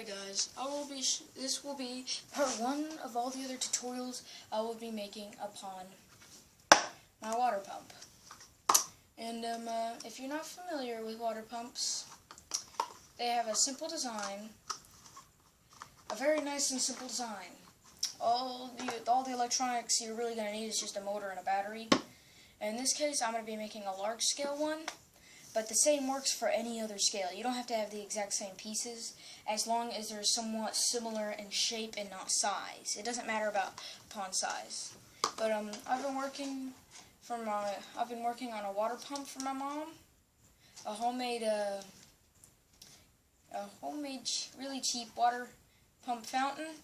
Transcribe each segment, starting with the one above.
Hey guys, this will be part 1 of all the other tutorials I will be making upon my water pump. And if you're not familiar with water pumps, they have a simple design, a very nice and simple design. All the electronics you're really going to need is just a motor and a battery. And in this case, I'm going to be making a large scale one. But the same works for any other scale. You don't have to have the exact same pieces, as long as they're somewhat similar in shape and not size. It doesn't matter upon size. But I've been working on a water pump for my mom, a homemade really cheap water pump fountain.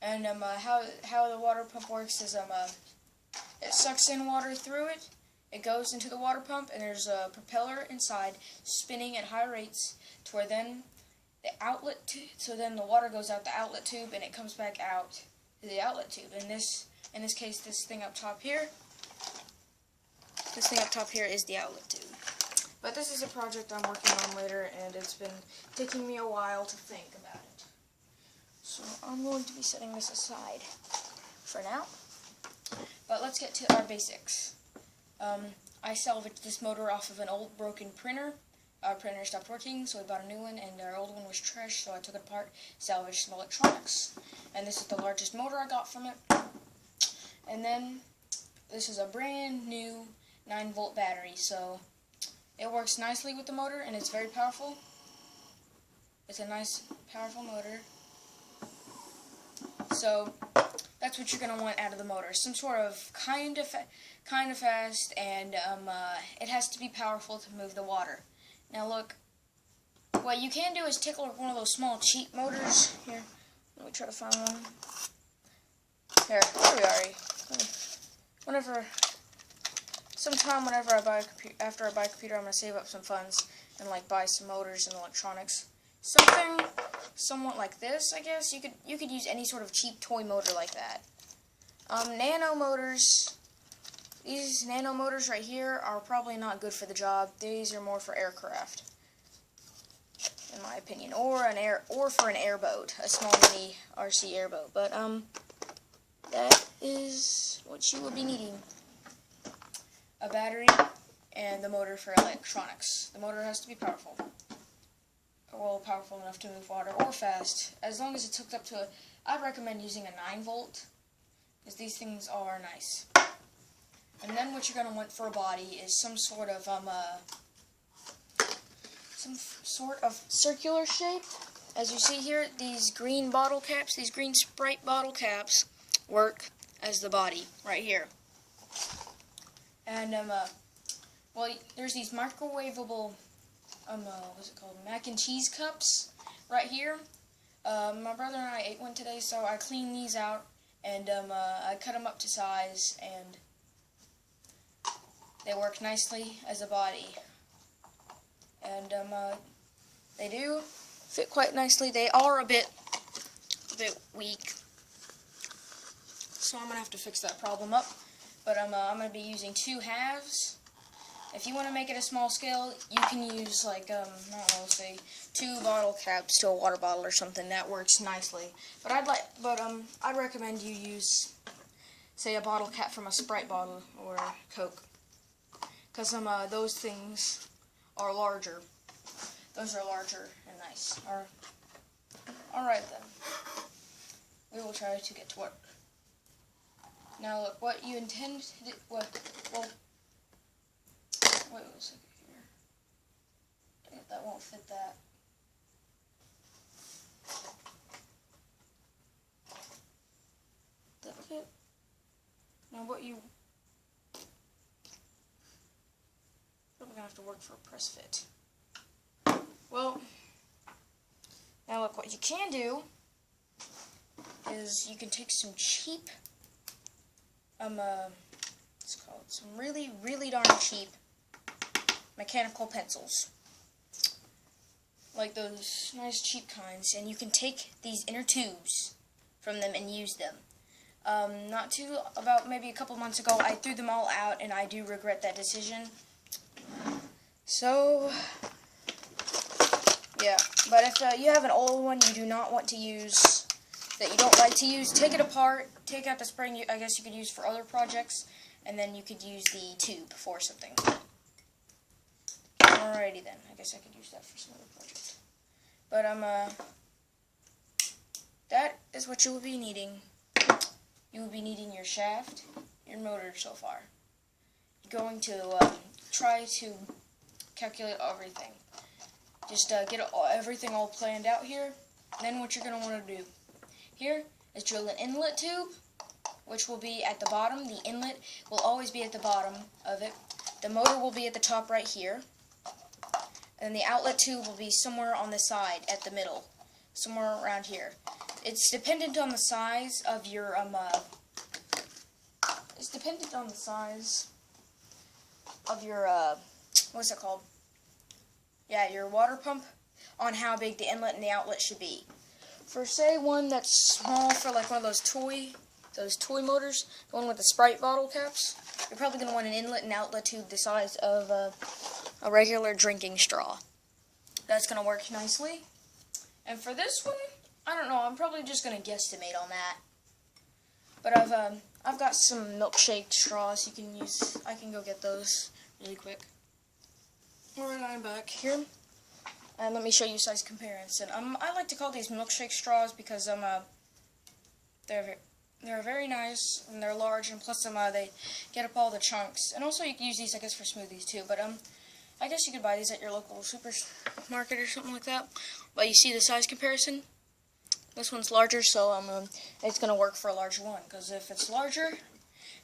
And how the water pump works is it sucks in water through it. It goes into the water pump, and there's a propeller inside spinning at high rates to where then the water goes out the outlet tube and it comes back out to the outlet tube. In this case, this thing up top here is the outlet tube. But this is a project I'm working on later, and it's been taking me a while to think about it. So I'm going to be setting this aside for now. But let's get to our basics. I salvaged this motor off of an old broken printer. Our printer stopped working, so we bought a new one, and our old one was trash, so I took it apart, salvaged some electronics. And this is the largest motor I got from it. And then, this is a brand new 9-volt battery, so it works nicely with the motor, and it's very powerful. It's a nice, powerful motor. So that's what you're going to want out of the motor. Some sort of kind of fast, and it has to be powerful to move the water. Now look, what you can do is tickle one of those small cheap motors. Here, let me try to find one. Here we are. Sometime after I buy a computer, I'm going to save up some funds and buy some motors and electronics. Something somewhat like this, I guess. You could use any sort of cheap toy motor like that. Nano motors. These nano motors right here are probably not good for the job. These are more for aircraft, in my opinion, or for an airboat, a small mini RC airboat. But that is what you will be needing: a battery and the motor for electronics. The motor has to be powerful. Well, powerful enough to move water, or fast, as long as it's hooked up to I'd recommend using a 9-volt, because these things are nice. And then what you're going to want for a body is some sort of circular shape. As you see here, these green bottle caps, these green Sprite bottle caps, work as the body right here. And well, there's these microwavable what's it called, mac and cheese cups right here. My brother and I ate one today, so I cleaned these out, and I cut them up to size, and they work nicely as a body. And they do fit quite nicely. They are a bit weak, so I'm gonna have to fix that problem up. But I'm gonna be using 2 halves. If you want to make it a small scale, you can use I don't know, say 2 bottle caps to a water bottle or something. That works nicely. But I'd recommend you use, say, a bottle cap from a Sprite bottle or Coke, because those things are larger. Those are larger and nice. Alright then. We will try to get to work. Now look, what you intend to do, wait a second here. Dang it, that won't fit that. That fit? Now what you... Probably gonna have to work for a press fit. Well, now look, what you can do is you can take some cheap, what's it called? Some really, really darn cheap mechanical pencils, like those nice cheap kinds, and you can take these inner tubes from them and use them. About maybe a couple months ago, I threw them all out, and I do regret that decision. So Yeah, but if you have an old one you do not want to use, that you don't like to use, take it apart, take out the spring. I guess you could use for other projects, and then you could use the tube for something. Alrighty then, I guess I could use that for some other project. But that is what you will be needing. You will be needing your shaft, your motor so far. You're going to try to calculate everything. Just get everything all planned out here. Then what you're going to want to do here is drill an inlet tube, which will be at the bottom. The inlet will always be at the bottom of it. The motor will be at the top right here. And the outlet tube will be somewhere on the side at the middle, somewhere around here. It's dependent on the size of your it's dependent on the size of your what's it called? Yeah, your water pump, on how big the inlet and the outlet should be. For say one that's small, for like one of those toy motors, the one with the Sprite bottle caps, you're probably going to want an inlet and outlet tube the size of a regular drinking straw. That's going to work nicely. And for this one, I don't know, I'm probably just going to guesstimate on that. But I've got some milkshake straws you can use. I can go get those really quick. Alright, I'm back here. And let me show you size comparison. I like to call these milkshake straws because they're very nice and they're large, and plus they get up all the chunks. And also you can use these, I guess, for smoothies too. But I guess you could buy these at your local supermarket or something like that. But you see the size comparison? This one's larger, so it's gonna work for a larger one. Because if it's larger,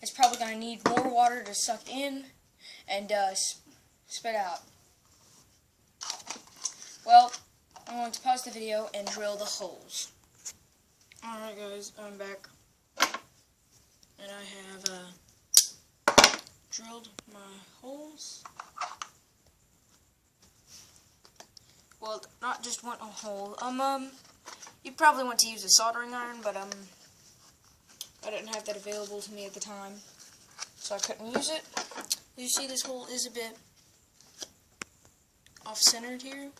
it's probably gonna need more water to suck in and spit out. Well, I'm going to pause the video and drill the holes. Alright guys, I'm back. And I have drilled my holes. Well, not just one hole. You probably want to use a soldering iron, but I didn't have that available to me at the time, so I couldn't use it. You see this hole is a bit off-centered here,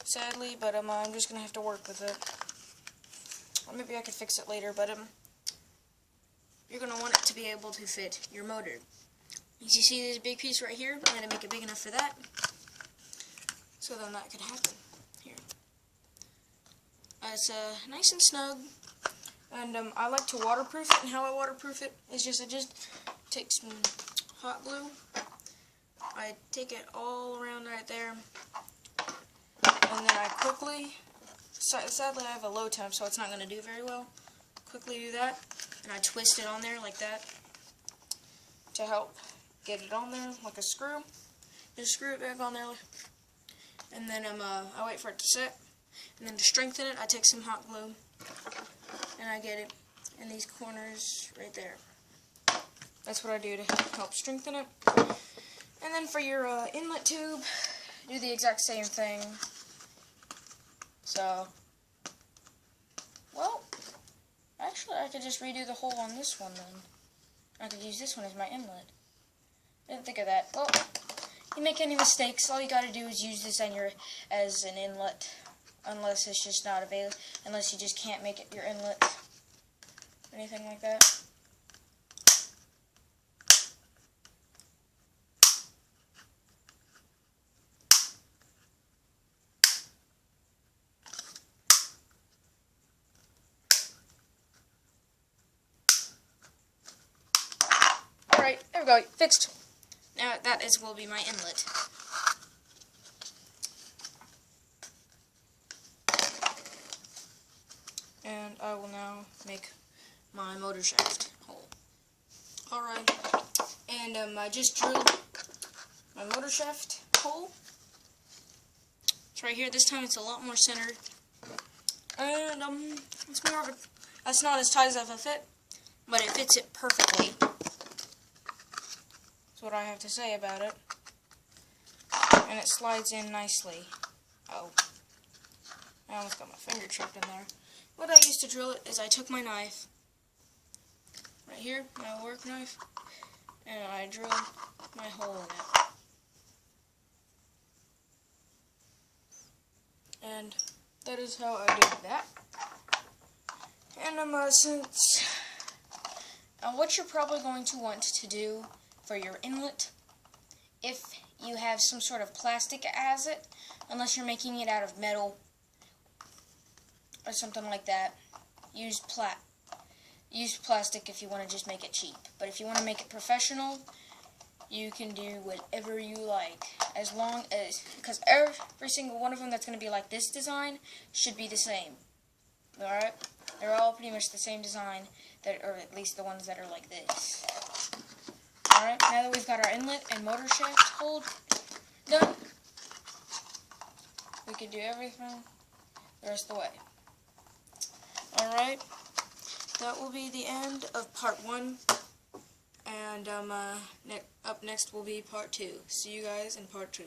sadly, but I'm just gonna have to work with it. Or maybe I could fix it later, but you're gonna want it to be able to fit your motor. As you see, this big piece right here, I'm gonna make it big enough for that, so then that could happen here. It's nice and snug, and I like to waterproof it. And how I waterproof it is I just take some hot glue. I take it all around right there, and then I quickly, sadly I have a low temp, so it's not going to do very well, quickly do that, and I twist it on there like that to help get it on there like a screw. Just screw it back on there, and then I wait for it to set, and then to strengthen it I take some hot glue and I get it in these corners right there. That's what I do to help strengthen it. And then for your inlet tube, do the exact same thing. So, well, actually I could just redo the hole on this one then. I could use this one as my inlet. Didn't think of that. Well, you make any mistakes, all you gotta do is use this as an inlet, unless it's just not available, unless you just can't make it your inlet, anything like that. Alright, there we go, fixed. Now that will be my inlet. And I will now make my motor shaft hole. Alright, and I just drilled my motor shaft hole. It's right here. This time it's a lot more centered. And it's more of it's not as tight as if it fit, but it fits it perfectly. That's what I have to say about it. And it slides in nicely. Oh, I almost got my finger trapped in there. What I used to drill it is I took my knife, right here, my work knife, and I drilled my hole in it. And that is how I did that. And since what you're probably going to want to do for your inlet, if you have some sort of plastic as it, unless you're making it out of metal or something like that, use plastic if you want to just make it cheap. But if you want to make it professional, you can do whatever you like, as long as, because every single one of them that's going to be like this design should be the same. Alright? They're all pretty much the same design, or at least the ones that are like this. Alright, now that we've got our inlet and motor shaft hold done, we can do everything the rest of the way. Alright, that will be the end of part 1, and up next will be part 2. See you guys in part 2.